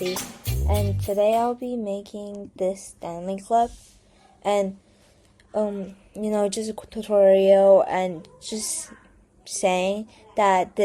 360, and today I'll be making this Stanley clip, and just a tutorial and just saying that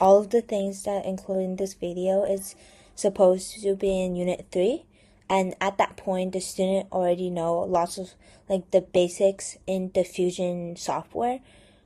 all of the things that included in this video is supposed to be in Unit 3, and at that point the student already know lots of the basics in the Fusion software.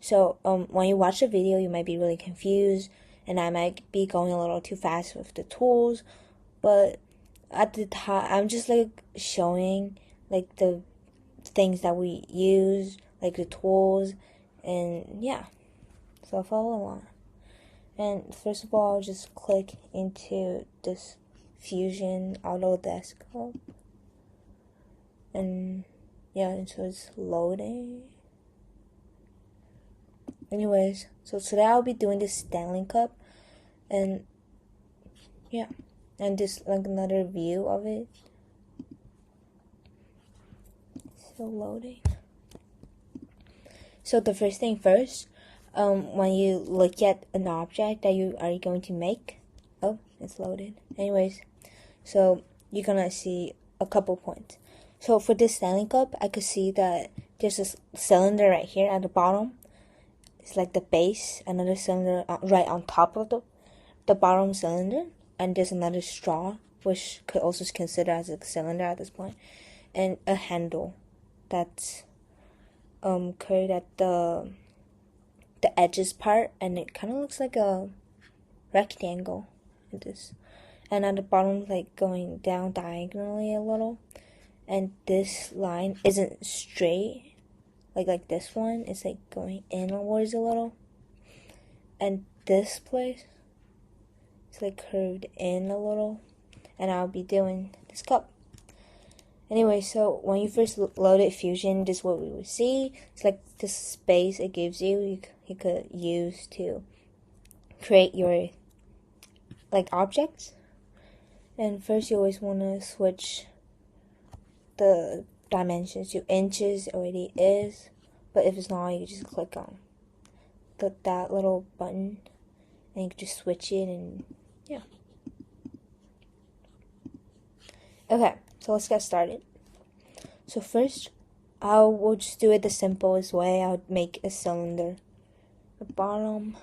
So when you watch the video, you might be really confused, and I might be going a little too fast with the tools, but at the time I'm just showing the things that we use, the tools, and yeah, so follow along. And first of all, I'll just click into this Fusion Autodesk Hub, and so it's loading. Anyways, so today I'll be doing this Stanley Cup, and this another view of it. Still loading. So the first thing first, when you look at an object that you are going to make, oh, it's loaded. Anyways, so you're gonna see a couple points. So for this Stanley Cup, I could see that there's a cylinder right here at the bottom. It's like the base, another cylinder right on top of the bottom cylinder, and there's another straw, which could also consider as a cylinder at this point, and a handle that's curved at the edges part, and it kind of looks like a rectangle. And at the bottom, going down diagonally a little, and this line isn't straight. Like this one, it's going inwards a little, and this place, it's curved in a little, and I'll be doing this cup. Anyway, so when you first loaded Fusion, this is what we would see. It's this space it gives you could use to create your objects. And first you always want to switch the dimensions to inches. It already is, but if it's not, you just click on that little button and you can just switch it, and yeah. Okay, so let's get started. So first we'll just do it the simplest way. I'll make a cylinder. The bottom,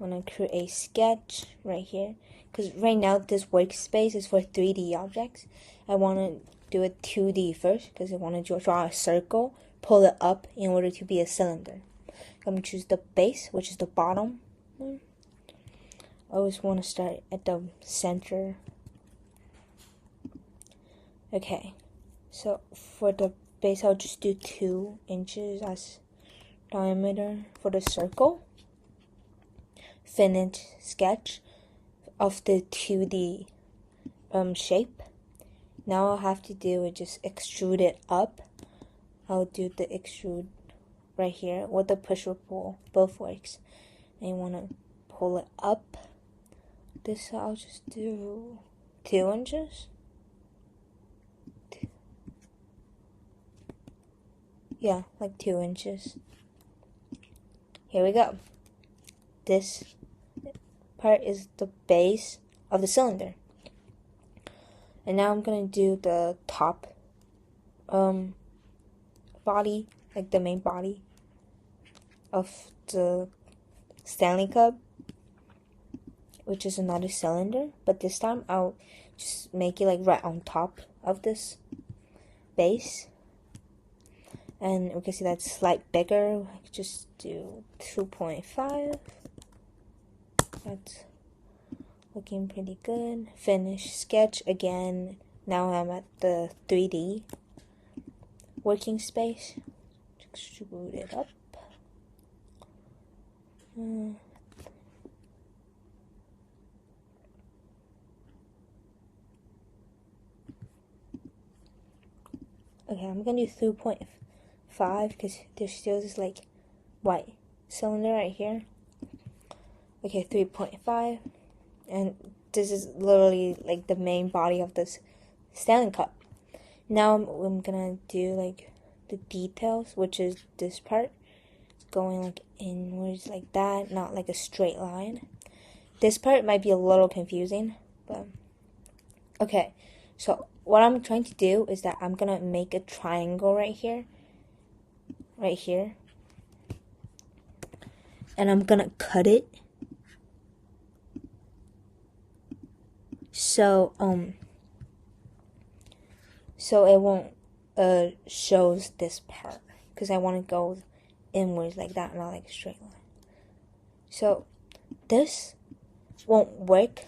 I'm going to create a sketch right here, because right now this workspace is for 3D objects. I want to do it 2D first, because I want to draw a circle, pull it up in order to be a cylinder. I'm going to choose the base, which is the bottom. I always want to start at the center. Okay, so for the base, I'll just do 2 inches as diameter for the circle. Finish sketch of the 2D shape. Now all I have to do is just extrude it up. I'll do the extrude right here, or the push or pull, both works. And you want to pull it up. This I'll just do 2 inches. Yeah, 2 inches. Here we go. This part is the base of the cylinder. And now I'm going to do the top body, the main body of the Stanley Cup, which is another cylinder, but this time I'll just make it right on top of this base. And we can see that's slightly bigger. I could just do 2.5. That's looking pretty good. Finish sketch again. Now I'm at the 3D working space. Extrude it up. Okay, I'm gonna do 3.5 because there's still this white cylinder right here. Okay, 3.5, and this is literally the main body of this Stanley Cup. Now I'm gonna do the details, which is this part going inwards like that, not a straight line. This part might be a little confusing, but Okay, so what I'm trying to do is that I'm gonna make a triangle right here, and I'm gonna cut it. So it won't shows this part, because I want to go inwards like that, not like a straight line. So this won't work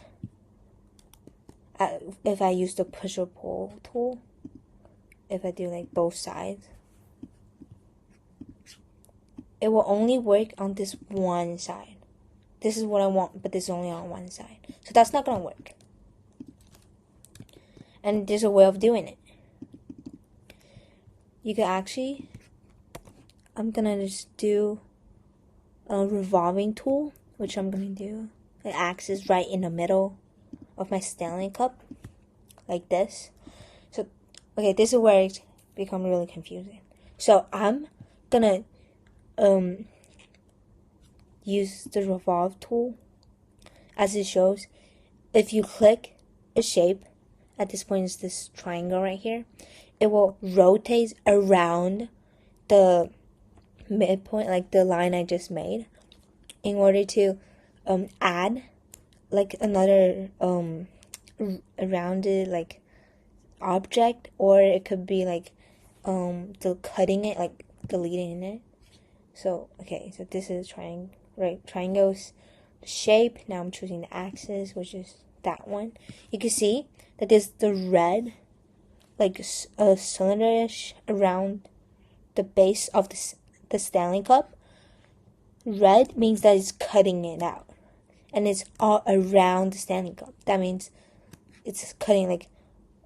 if I use the push or pull tool. If I do like both sides, it will only work on this one side. This is what I want, but this is only on one side, so that's not gonna work. And there's a way of doing it. You can actually, I'm gonna just do a revolving tool, which I'm gonna do the axis right in the middle of my Stanley cup, like this. So, okay, this is where it becomes really confusing. So I'm gonna use the revolve tool as it shows. If you click a shape, at this point is this triangle right here, it will rotate around the midpoint, like the line I just made, in order to add like another rounded like object, or it could be like cutting it, like deleting it. So okay, so this is triangle's shape. Now I'm choosing the axis, which is that one. You can see that there's the red, like a cylinderish around the base of the Stanley cup. Red means that it's cutting it out, and it's all around the Stanley cup. That means it's cutting like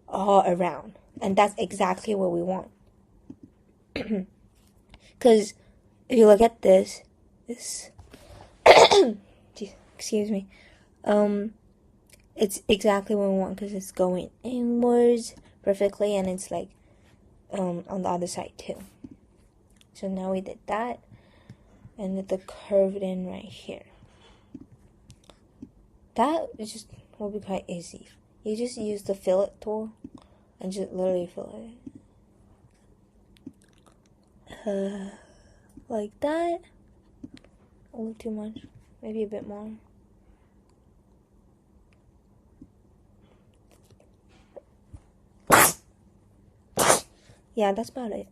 all around, and that's exactly what we want. Because if you look at this excuse me, it's exactly what we want, because it's going inwards perfectly, and it's like on the other side too. So now we did that, and with the curved in right here, that is just will be quite easy. You just use the fillet tool and just literally fillet it like that. A little too much, maybe a bit more. Yeah, that's about it.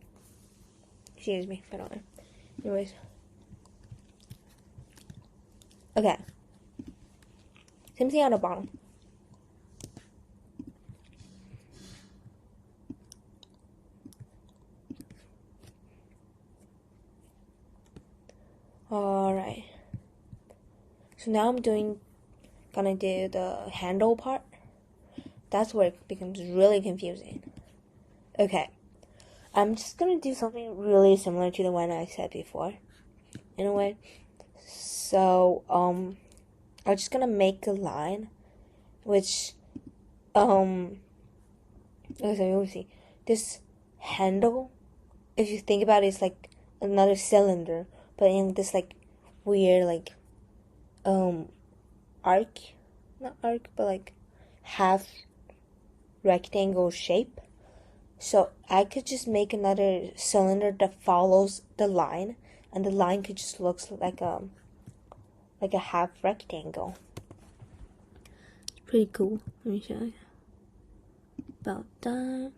Excuse me, I don't know. Anyways. Okay. Same thing on the bottom. Alright. So now I'm gonna do the handle part. That's where it becomes really confusing. Okay. I'm just gonna do something really similar to the one I said before, in a way. So, I'm just gonna make a line, which, okay, so you'll see, this handle, if you think about it, it's like another cylinder, but in this, like, weird, like, arc, not arc, but like, half rectangle shape. So I could just make another cylinder that follows the line, and the line could just look like a half rectangle. It's pretty cool. Let me show you about that.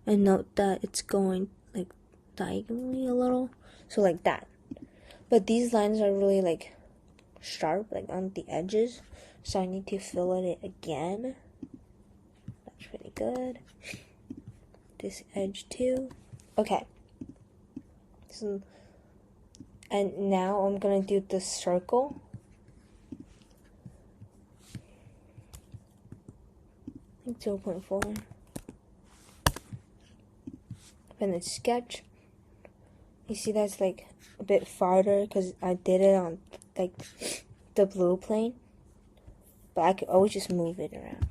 And note that it's going like diagonally a little, so like that. But these lines are really like sharp, like on the edges, so I need to fillet it again. That's pretty good. This edge too. Okay. So, and now I'm gonna do the circle. I think 0.4. And the sketch. You see that's like a bit farther because I did it on like the blue plane. But I could always just move it around.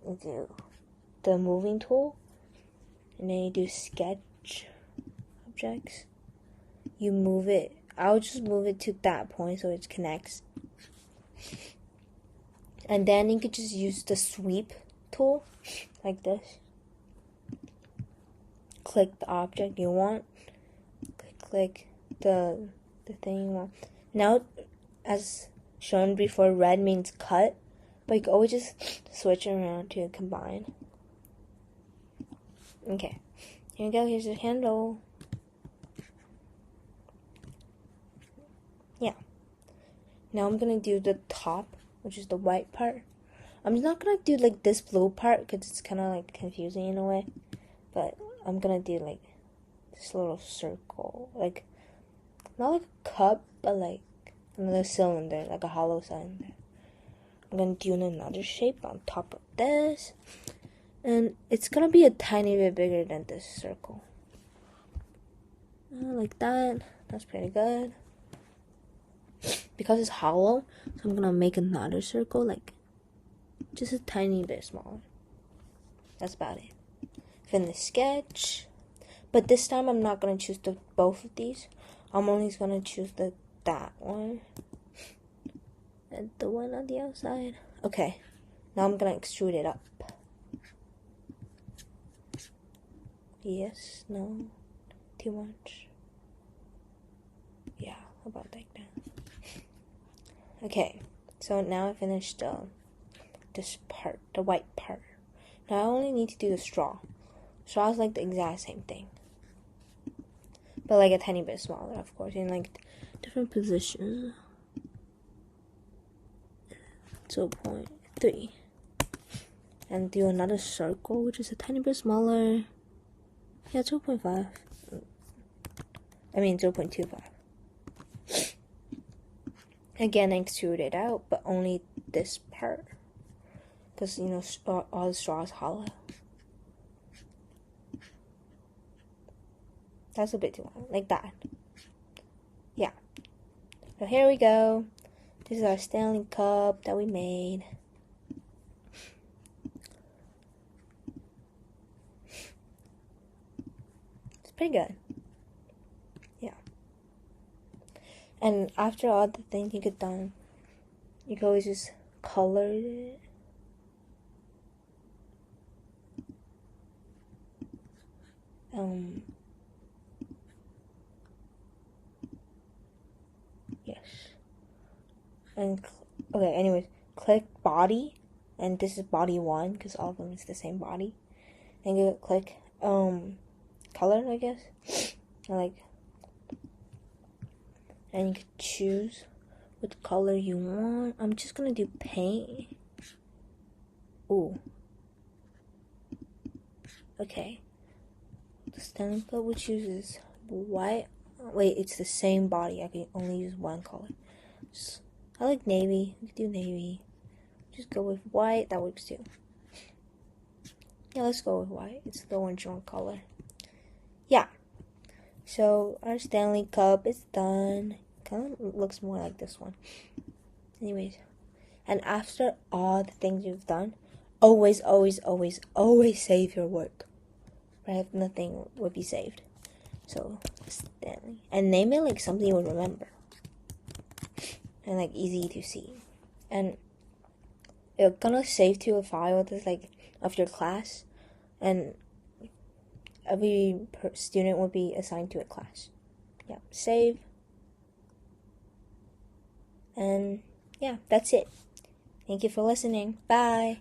We'll do the moving tool, and then you do sketch objects. You move it. I'll just move it to that point so it connects. And then you could just use the sweep tool like this. Click the object you want. Click the thing you want. Now, as shown before, red means cut, but you can always just switch around to combine. Okay, here we go. Here's the handle. Yeah. Now I'm gonna do the top, which is the white part. I'm not gonna do like this blue part because it's kind of like confusing in a way, but I'm gonna do like this little circle, like not like a cup, but like another cylinder, like a hollow cylinder. I'm gonna do another shape on top of this, and it's gonna be a tiny bit bigger than this circle. Like that. That's pretty good. Because it's hollow, so I'm gonna make another circle, like just a tiny bit smaller. That's about it. Finish sketch. But this time I'm not gonna choose both of these. I'm only gonna choose that one and the one on the outside. Okay, now I'm gonna extrude it up. Yes, no, too much. Yeah, about like that. Okay, so now I finished this part, the white part. Now I only need to do the straw. Straw is like the exact same thing, but like a tiny bit smaller, of course, in like different positions. 0.3, and do another circle, which is a tiny bit smaller. Yeah, 0.5. I mean 0.25. Again, I extrude it out, but only this part, because you know all the straw is hollow. That's a bit too long, like that. Yeah. So here we go. This is our Stanley Cup that we made. It's pretty good. Yeah. And after all the things you get done, you can always just color it. Yes. And okay, anyways, click body, and this is body 1 because all of them is the same body. And you click color, I guess, and you can choose what color you want. I'm just gonna do paint. Ooh. Okay. The Stanley Cup we choose is white. Wait, it's the same body. I can only use one color. I like navy. We can do navy. Just go with white. That works too. Yeah, let's go with white. It's the original color. Yeah. So our Stanley Cup is done. Kind of looks more like this one. Anyways. And after all the things you've done, always, always, always, always save your work. Right? Nothing would be saved. So, Stanley. And name it like something you would remember. And like easy to see. And it's gonna save to a file that's like of your class. And every student will be assigned to a class. Yeah, save. And yeah, that's it. Thank you for listening. Bye.